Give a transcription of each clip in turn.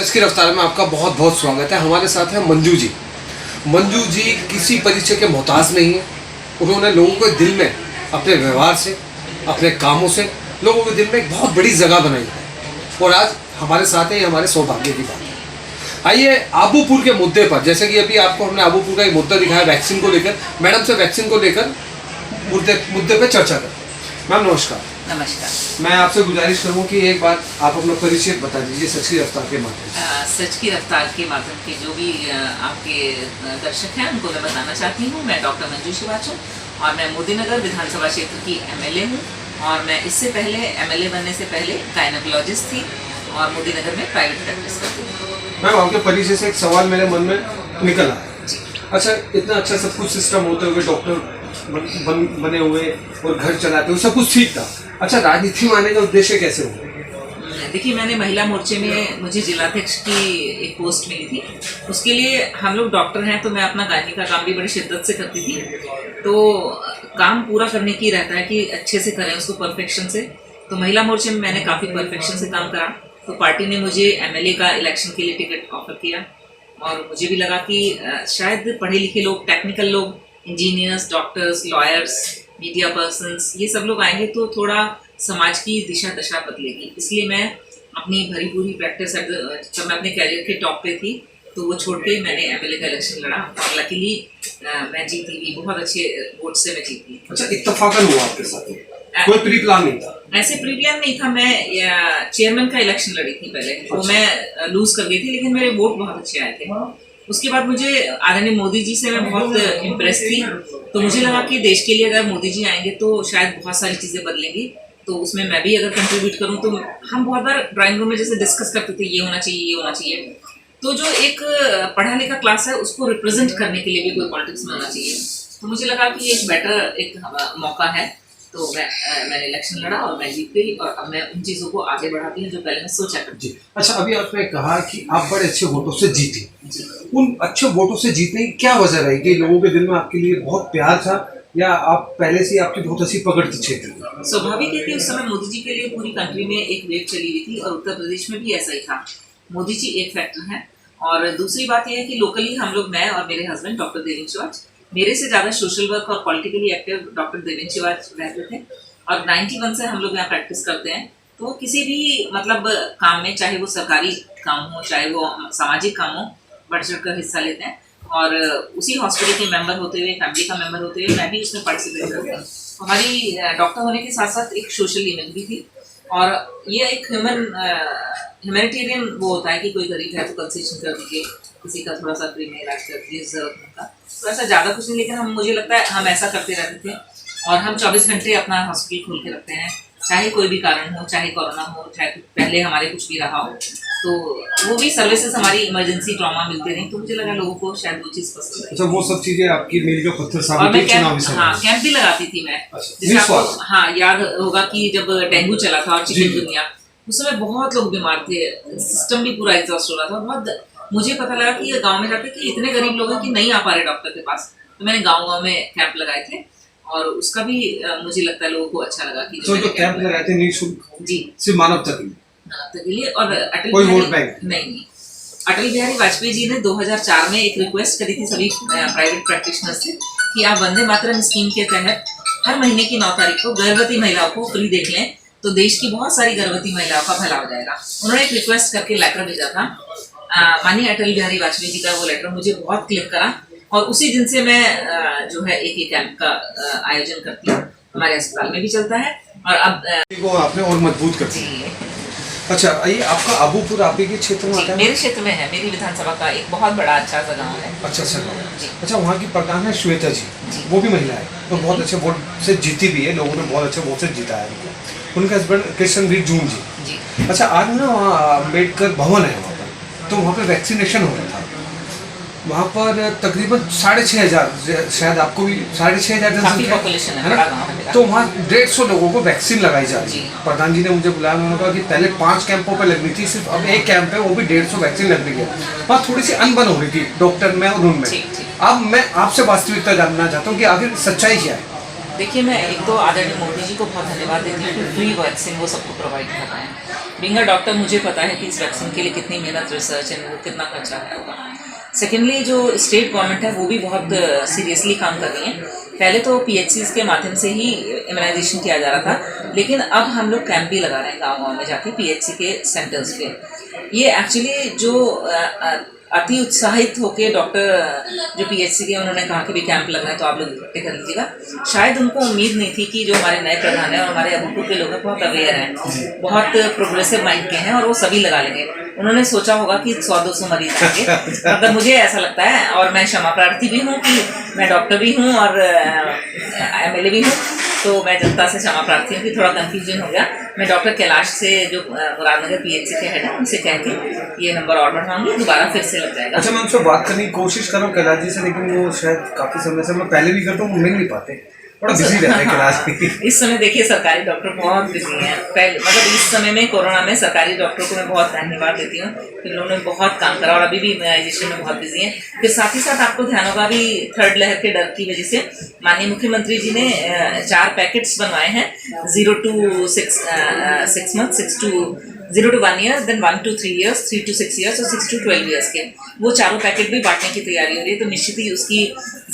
सच की रफ्तार में आपका बहुत बहुत स्वागत है। हमारे साथ है मंजू जी। मंजू जी किसी परिचय के मोहताज नहीं है। उन्होंने लोगों के दिल में अपने व्यवहार से, अपने कामों से लोगों के दिल में एक बहुत बड़ी जगह बनाई है और आज हमारे साथ है। ये हमारे सौभाग्य की बात है। आइए आबूपुर के मुद्दे पर, जैसे कि अभी आपको हमने आबूपुर का एक मुद्दा दिखाया वैक्सीन को लेकर, मैडम से वैक्सीन को लेकर मुद्दे पर चर्चा करें। मैम नमस्कार। नमस्कार। मैं आपसे गुजारिश करूँ कि एक बार आप अपना परिचय बता दीजिए सच की रफ्तार के माध्यम से। सच की रफ्तार के माध्यम के जो भी आपके दर्शक हैं उनको मैं बताना चाहती हूँ। मैं डॉक्टर मंजू शिवाच हूँ और मैं मोदीनगर विधानसभा क्षेत्र की एमएलए हूँ और मैं इससे पहले एमएलए बनने से पहले गायनोकोलॉजिस्ट थी और मोदीनगर में प्राइवेट प्रैक्टिस करती हूँ। मैम आपके परिचय से एक सवाल मेरे मन में निकल आया। अच्छा, इतना अच्छा सब कुछ सिस्टम होते हुए डॉक्टर बने हुए और घर चलाते हुए सब कुछ ठीक था। अच्छा, राजनीति में आने का उद्देश्य कैसे हुआ? देखिए, मैंने महिला मोर्चे में मुझे जिलाध्यक्ष की एक पोस्ट मिली थी। उसके लिए हम लोग डॉक्टर हैं तो मैं अपना गायनी का काम भी बड़ी शिद्दत से करती थी। तो काम पूरा करने की रहता है कि अच्छे से करें उसको, परफेक्शन से। तो महिला मोर्चे में मैंने काफ़ी परफेक्शन से काम करा। तो पार्टी ने मुझे एमएलए का इलेक्शन के लिए टिकट ऑफर किया और मुझे भी लगा कि शायद पढ़े लिखे लोग, टेक्निकल लोग, engineers, doctors, lawyers, media persons, ये सब लोग आएंगे तो थोड़ा समाज की दिशा दशा बदलेगी। इसलिए मैं अपनी भरी पूरी प्रैक्टिस जब मैं अपने कैरियर के टॉप पे थी तो वो छोड़ के मैंने एमएलए का इलेक्शन लड़ा और लकीली मैं जीती भी, बहुत अच्छे वोट से मैं जीती। अच्छा, इत्तेफाकन हुआ आपके साथ? कोई प्री प्लान नहीं था? ऐसे प्री प्लान नहीं था। मैं चेयरमैन का इलेक्शन लड़ी थी पहले। तो मैं लूज कर गई थी लेकिन मेरे वोट बहुत अच्छे आए थे। उसके बाद मुझे आदरणीय मोदी जी से मैं बहुत इम्प्रेस थी। तो मुझे लगा कि देश के लिए अगर मोदी जी आएंगे तो शायद बहुत सारी चीज़ें बदलेंगी। तो उसमें मैं भी अगर कंट्रीब्यूट करूं तो हम बहुत बार ड्राइंग रूम में जैसे डिस्कस करते थे, ये होना चाहिए, ये होना चाहिए। तो जो एक पढ़ा लिखा क्लास है उसको रिप्रेजेंट करने के लिए भी कोई पॉलिटिक्स में होना चाहिए। तो मुझे लगा कि एक बेटर एक मौका है। तो मैंने इलेक्शन लड़ा और मैं जीत गई और अब मैं उन चीज़ों को आगे बढ़ाती हूँ जो पहले मैं सोचा करती थी। अच्छा, अभी आपने कहा कि आप बड़े अच्छे वोटों से जीती। उन अच्छे वोटों से जीतने की क्या वजह रही कि लोगों के दिल में आपके लिए बहुत प्यार था या आप पहले से आपकी बहुत अच्छी पकड़ थी क्षेत्र में? स्वाभाविक है कि उस समय मोदी जी के लिए पूरी कंट्री में एक वेव चली हुई थी और उत्तर प्रदेश में भी ऐसा ही था। मोदी जी एक फैक्टर है और दूसरी बात यह है कि लोकली हम लोग, मैं और मेरे हस्बैंड डॉक्टर देवेंद्र शिवाच, मेरे से ज़्यादा सोशल वर्क और politically active doctor Devendra Shivach रहते थे और 91 से हम लोग यहाँ प्रैक्टिस करते हैं। तो किसी भी मतलब काम में, चाहे वो सरकारी काम हो चाहे वो सामाजिक काम हो, बढ़ चढ़ कर हिस्सा लेते हैं और उसी हॉस्पिटल के मेंबर होते हुए, फैमिली का मेंबर होते हुए मैं भी उसमें पार्टिसिपेट करती हूँ। हमारी डॉक्टर होने के साथ साथ एक सोशल इमेज भी थी और ये एक ह्यूमैनिटेरियन वो होता है कि कोई गरीब है तो कंसेशन कर दीजिए, किसी का थोड़ा सा फ्री में इलाज कर दीजिए जरूरत का। तो ऐसा ज़्यादा कुछ नहीं, लेकिन मुझे लगता है हम ऐसा करते रहते थे और हम 24 घंटे अपना हॉस्पिटल खोल के रखते हैं, चाहे कोई भी कारण हो, चाहे कोरोना हो, चाहे पहले हमारे कुछ भी रहा हो। तो वो भी सर्विसेज हमारी इमरजेंसी ट्रॉमा मिलते रही। तो मुझे लगा लोगों को शायद वो चीज़ पसंद है। अच्छा, वो सब चीजें आपकी मील के पत्थर और साबित मैं हुई चुनावी समय में? कैंप भी लगाती थी मैं। अच्छा, जैसे आपको निस्वार्थ। याद होगा कि जब डेंगू चला था और चिकनगुनिया, उस समय बहुत लोग बीमार थे, सिस्टम भी पूरा एग्जॉस्ट हो रहा था। बहुत मुझे पता लगा कि ये गाँव में जाके कि इतने गरीब लोग हैं कि नहीं आ पा रहे डॉक्टर के पास। तो मैंने गाँव में कैंप लगाए थे और उसका भी मुझे लगता है लोगों को अच्छा लगा कि जो कैंप लगाए थे निःशुल्क, जी, सिर्फ मानवता के लिए। और अटल कोई बिहारी वोट बैंक नहीं, अटल बिहारी वाजपेयी जी ने 2004 में एक रिक्वेस्ट करी थी सभी प्राइवेट प्रैक्टिशनर से कि आप वंदे मातरम स्कीम के तहत हर महीने की 9 तारीख को गर्भवती महिलाओं को फ्री देख लें तो देश की बहुत सारी गर्भवती महिलाओं का भला हो जाएगा। उन्होंने एक रिक्वेस्ट करके लेटर भेजा था। माननीय अटल बिहारी वाजपेयी जी का वो लेटर मुझे बहुत क्लिक करा और उसी दिन से मैं जो है एक कैंप का आयोजन करती हूँ। हमारे अस्पताल में भी चलता है और अब को आपने और मजबूत कर दिया। अच्छा, ये आपका आबूपुर आप ही के क्षेत्र में आता है? मेरे क्षेत्र में है, मेरी विधानसभा का एक बहुत बड़ा अच्छा सा गाँव है। अच्छा गाँव। अच्छा, वहाँ की प्रधान है श्वेता जी, वो भी महिला है तो बहुत अच्छे वोट से जीती भी है, लोगों ने बहुत अच्छे वोट से जीता है उनको। उनका हस्बैंड कृष्णवीर जून जी। अच्छा, आज ना वहाँ अम्बेडकर भवन है वहाँ पर, तो वहाँ पर वैक्सीनेशन हो रहा था। वहाँ पर तकरीबन 6,500, शायद आपको भी 6,500 जनसंख्या है ना, तो वहाँ 150 लोगों को वैक्सीन लगाई जा रही है। प्रधान जी ने मुझे बुलाया, उन्होंने कहा कि पहले 5 कैंपों पे लगनी थी, सिर्फ अब एक कैंप है, वो भी 150 वैक्सीन लग रही है। वहाँ थोड़ी सी अनबन हो रही थी डॉक्टर में और उनमें। अब मैं आपसे वास्तविकता जानना चाहता हूँ कि आखिर सच्चाई क्या है? देखिए, मैं एक तो आदरणीय मोदी जी को बहुत धन्यवाद देती हूँ कि फ्री वैक्सीन वो सबको प्रोवाइड कर रहे हैं। बीइंग अ डॉक्टर मुझे पता है कि इस वैक्सीन के लिए कितनी मेहनत, रिसर्च एंड वो कितना खर्चा आया होगा। सेकेंडली, जो स्टेट गवर्नमेंट है वो भी बहुत सीरियसली काम कर रही है। पहले तो पीएचसीज के माध्यम से ही इम्यूनाइजेशन किया जा रहा था, लेकिन अब हम लोग कैंप भी लगा रहे हैं गाँव-गाँव में जाके पीएचसी के सेंटर्स पे। ये एक्चुअली जो अति उत्साहित होकर डॉक्टर जो पीएचसी के उन्होंने कहा कि भी कैंप लगना है तो आप लोग इकट्ठे कर लीजिएगा। शायद उनको उम्मीद नहीं थी कि जो हमारे नए प्रधान हैं और हमारे अबूपुर के लोग हैं बहुत अवेयर हैं, बहुत प्रोग्रेसिव माइंड के हैं और वो सभी लगा लेंगे। उन्होंने सोचा होगा कि 100-200 मरीज आएंगे, मतलब मुझे ऐसा लगता है। और मैं क्षमा प्रार्थी भी हूँ कि मैं डॉक्टर भी हूँ और एमएलए भी हूँ, तो मैं जनता से क्षमा प्रार्थी हूँ कि थोड़ा कंफ्यूजन हो गया। मैं डॉक्टर कैलाश से जो मुरादनगर पीएचसी के हेड है उनसे कह के ये नंबर और बढ़वाऊंगी, दोबारा फिर से लग जाएगा। अच्छा, मैं उनसे बात करने की कोशिश कर रहा हूँ कैलाश जी से, लेकिन वो शायद काफ़ी समय से, मैं पहले भी करता हूँ, वो मिल नहीं पाते, थोड़ा बिजी रहते हैं कैलाश जी। इस समय देखिए सरकारी डॉक्टर बहुत बिजी हैं। पहले मतलब इस समय में कोरोना में सरकारी डॉक्टरों को मैं बहुत धन्यवाद देती हूँ कि उन्होंने बहुत काम करा और अभी भी इम्यूनाइजेशन में बहुत बिजी हैं। फिर साथ ही साथ आपको ध्यान होगा अभी थर्ड लहर के डर की वजह से माननीय मुख्यमंत्री जी ने 4 पैकेट्स बनवाए हैं, 0 to 6 months, 0 to 1 year, then 1 to 3 years, 3 to 6 years और 6 to 12 years के। वो चारों पैकेट भी बांटने की तैयारी हो रही है, तो निश्चित ही उसकी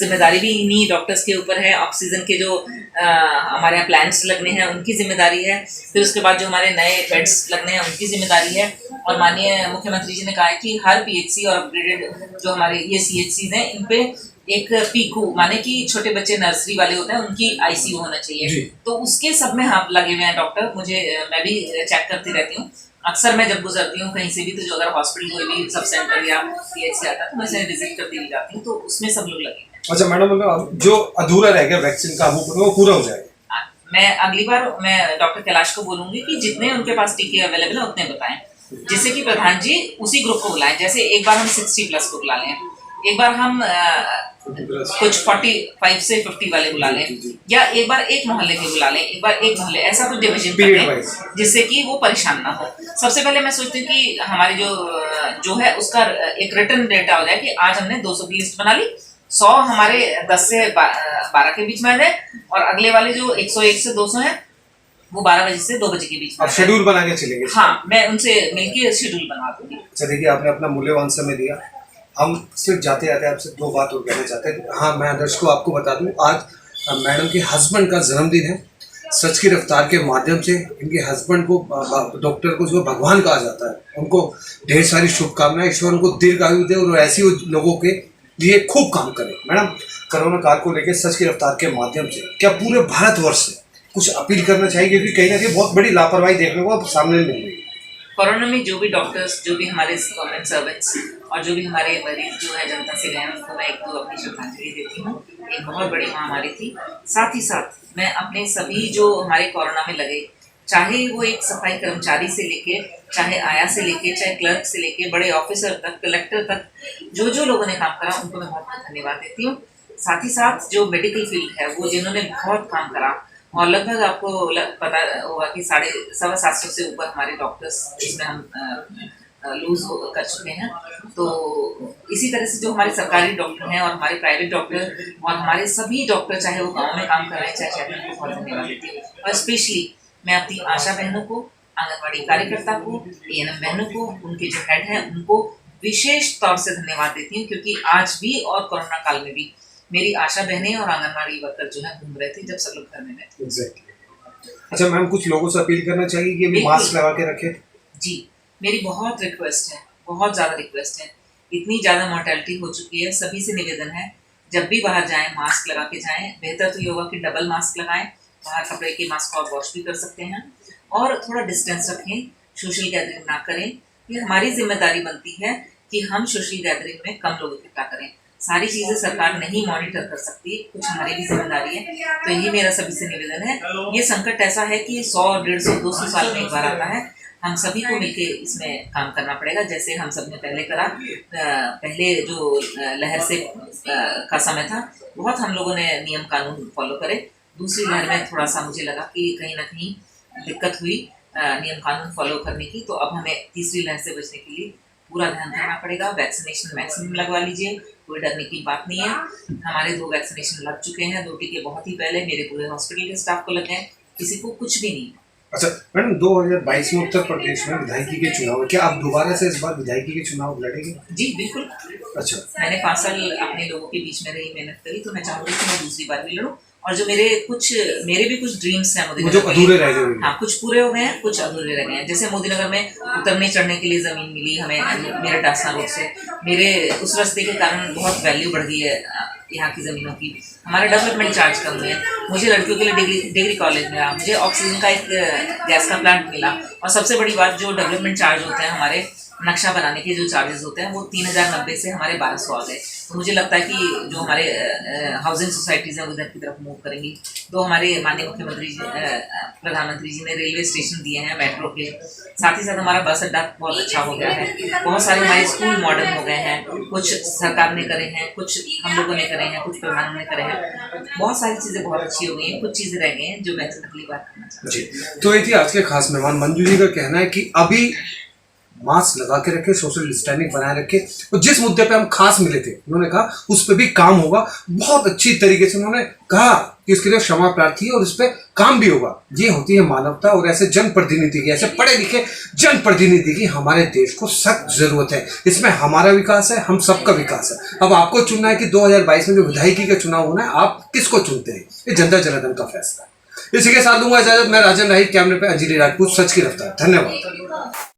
जिम्मेदारी भी इन्हीं डॉक्टर्स के ऊपर है। ऑक्सीजन के जो हमारे यहाँ प्लांट्स लगने हैं उनकी जिम्मेदारी है, फिर उसके बाद जो हमारे नए बेड्स लगने हैं उनकी जिम्मेदारी है। और माननीय मुख्यमंत्री जी ने कहा है कि हर पीएचसी और अपग्रेडेड जो हमारे ये सीएचसीज हैं इन पे एक पीकू माने कि छोटे बच्चे नर्सरी वाले होते हैं उनकी आईसीयू होना चाहिए, तो उसके सब में हम लगे हुए हैं डॉक्टर। मैं भी चेक करती रहती हूँ अक्सर। मैं जब गुजरती हूँ कहीं से भी, तो जो अगर हॉस्पिटल कोई भी सब सेंटर या पीएचसी आता है तो मैं उसे विजिट करती हुई जाती हूँ, तो उसमें सब लोग लगे हैं। अच्छा मैडम, जो अधूरा रह गया वैक्सीन का वो पूरा हो जाएगा? मैं अगली बार मैं डॉक्टर कैलाश को बोलूंगी कि जितने उनके पास टीके अवेलेबल है उतने बताएं, जिससे कि प्रधान जी उसी ग्रुप को बुलाएं। जैसे एक बार हम 60+ को बुला लें, एक बार हम कुछ 45 से 50 वाले बुला लें, या एक बार एक मोहल्ले के बुला लें, एक बार एक मोहल्ले, ऐसा कुछ डिवीजन करें जिससे कि वो परेशान ना हो। सबसे पहले मैं सोचती हूँ कि हमारी जो है उसका एक रिटर्न डेटा हो जाए कि आज हमने 200 की लिस्ट बना ली, 100 हमारे 10 से 12 के बीच में आ जाए, और अगले वाले जो 101 से 200 है वो 12 बजे से 2 बजे के बीच में। आप शेड्यूल बना के चलेंगे? हाँ, मैं उनसे मिलकर शेड्यूल बनवा दूंगी। अच्छा देखिए, आपने अपना मूल्यवान समय दिया। हम सिर्फ जाते जाते आपसे 2 बात और कहना चाहते हैं। हाँ, मैं आदर्श को आपको बता दूं, आज मैडम के हस्बैंड का जन्मदिन है। सच की रफ्तार के माध्यम से इनके हस्बैंड को, डॉक्टर को जो भगवान कहा जाता है, उनको ढेर सारी शुभकामनाएं। ईश्वर उनको दीर्घायु दे और ऐसे लोगों के लिए खूब काम करें। मैडम, कोरोना काल को लेकर सच की रफ्तार के माध्यम से क्या पूरे भारतवर्ष से कुछ अपील करना चाहिए, क्योंकि कहीं ना कहीं बहुत बड़ी लापरवाही देखने को अब सामने मिल रही है? कोरोना में जो भी डॉक्टर्स, जो भी हमारे गवर्नमेंट सर्वेंट्स और जो भी हमारे मरीज जो है जनता से गए हैं, उनको मैं एक तो अपनी श्रद्धांजलि देती हूँ। एक बहुत बड़ी महामारी थी। साथ ही साथ मैं अपने सभी जो हमारे कोरोना में लगे, चाहे वो एक सफाई कर्मचारी से लेके, चाहे आया से लेके, चाहे क्लर्क से लेके, बड़े ऑफिसर तक, कलेक्टर तक, जो लोगों ने काम करा उनको मैं बहुत बहुत धन्यवाद देती हूँ। साथ ही साथ जो मेडिकल फील्ड है वो जिन्होंने बहुत काम करा, और लगभग आपको पता होगा कि 750 से ऊपर हमारे डॉक्टर्स इसमें हम लूज कर चुके हैं। तो इसी तरह से जो हमारे सरकारी डॉक्टर हैं और हमारे प्राइवेट डॉक्टर और हमारे सभी डॉक्टर, चाहे वो गांव में काम कर रहे हैं चाहे शहर में, उनको बहुत धन्यवाद देती हूँ। और स्पेशली मैं अपनी आशा बहनों को, आंगनबाड़ी कार्यकर्ता को, एएनएम बहनों को, उनके जो हेड हैं उनको विशेष तौर से धन्यवाद देती हूँ, क्योंकि आज भी और कोरोना काल में भी मेरी आशा बहनें और आंगनबाड़ी वर्कर जो है घूम रहे थे जब सब लोग घर में थे। एग्जैक्टली। अच्छा मैम, कुछ लोगों से अपील करना चाहिए कि अभी मास्क लगा के रखें? जी, मेरी बहुत रिक्वेस्ट है, बहुत ज़्यादा रिक्वेस्ट है। इतनी ज़्यादा मोर्टेलिटी हो चुकी है, सभी से निवेदन है जब भी बाहर जाएं मास्क लगा के जाएं। बेहतर तो ये होगा कि डबल मास्क लगाएं, बाहर कपड़े के मास्क और वॉश भी कर सकते हैं, और थोड़ा डिस्टेंस रखें, सोशल गैदरिंग ना करें। ये हमारी जिम्मेदारी बनती है कि हम सोशल गैदरिंग में कम लोग इकट्ठा करें। सारी चीज़ें सरकार नहीं मॉनिटर कर सकती, कुछ हमारी भी जिम्मेदारी है। तो यही मेरा सभी से निवेदन है। ये संकट ऐसा है कि 100, 150, 200 साल में एक बार आता है। हम सभी को मिलकर इसमें काम करना पड़ेगा, जैसे हम सब ने पहले करा। पहले जो लहर से का समय था, बहुत हम लोगों ने नियम कानून फॉलो करे। दूसरी लहर में थोड़ा सा मुझे लगा कि कहीं ना कहीं दिक्कत हुई नियम कानून फॉलो करने की, तो अब हमें तीसरी लहर से बचने के लिए पूरा ध्यान रखना पड़ेगा। वैक्सीनेशन मैक्सिमम लगवा लीजिए, कोई डरने की बात नहीं है। हमारे 2 वैक्सीनेशन लग चुके हैं, 2 टीके बहुत ही पहले मेरे पूरे हॉस्पिटल के स्टाफ को लगे हैं, किसी को कुछ भी नहीं है। अच्छा मैडम, 2022 में उत्तर प्रदेश में विधायकी के चुनाव है, क्या आप दोबारा से इस बार विधायकी के चुनाव लड़ेंगे? जी बिल्कुल। अच्छा, मैंने 5 साल अपने लोगों के बीच में रही, मेहनत करी, तो मैं चाहूंगी कि मैं दूसरी बार भी लड़ूं। और जो मेरे भी कुछ ड्रीम्स हैं मोदी वो जो नगर अधूरे के लिए, रह गए हाँ कुछ पूरे हो गए हैं, कुछ अधूरे रह गए हैं। जैसे मोदी नगर में उतरने चढ़ने के लिए ज़मीन मिली हमें मेरे डासा रोड से, मेरे उस रास्ते के कारण बहुत वैल्यू बढ़ गई है यहाँ की ज़मीनों की। हमारे डेवलपमेंट चार्ज कम हुए, मुझे लड़कियों के लिए डिग्री कॉलेज मिला, मुझे ऑक्सीजन का एक गैस का प्लांट मिला, और सबसे बड़ी बात जो डेवलपमेंट चार्ज होते हैं हमारे नक्शा बनाने के जो चार्जेस होते हैं वो 3090 से हमारे 1200 आ गए। तो मुझे लगता है कि जो हमारे हाउसिंग सोसाइटीज़ हैं उधर की तरफ मूव करेंगी। तो हमारे माननीय मुख्यमंत्री जी प्रधानमंत्री जी ने रेलवे स्टेशन दिए हैं मेट्रो के, साथ ही साथ हमारा बस अड्डा बहुत अच्छा हो गया है, बहुत सारे हमारे स्कूल मॉडर्न हो गए हैं, कुछ सरकार ने करे हैं, कुछ हम लोगों ने करे हैं, कुछ प्रधानमंत्री ने करे हैं। बहुत सारी चीज़ें बहुत अच्छी हो गई हैं, कुछ चीज़ें रह गई हैं जो मैं अगली बार करना चाहती हूँ। जी। तो ये थी आज के खास मेहमान। मंजू जी का कहना है कि अभी मास्क लगा के रखे, सोशल डिस्टेंसिंग बनाए रखे, और जिस मुद्दे पे हम खास मिले थे उन्होंने कहा उस पर भी काम होगा। बहुत अच्छी तरीके से उन्होंने कहा कि इसके लिए क्षमा प्रार्थी है और इस पर काम भी होगा। ये होती है मानवता, और ऐसे जनप्रतिनिधि की, ऐसे पढ़े लिखे जनप्रतिनिधि की हमारे देश को सख्त जरूरत है। इसमें हमारा विकास है, हम सबका विकास है। अब आपको चुनना है कि 2022 में जो विधायकी का चुनाव होना है आप किसको चुनते हैं, ये जनता जनार्दन का फैसला है। इसी के साथ दूंगा इजाजत, मैं राजन राही, कैमरे पे अंजलि राजपूत, सच की रफ्तार। धन्यवाद।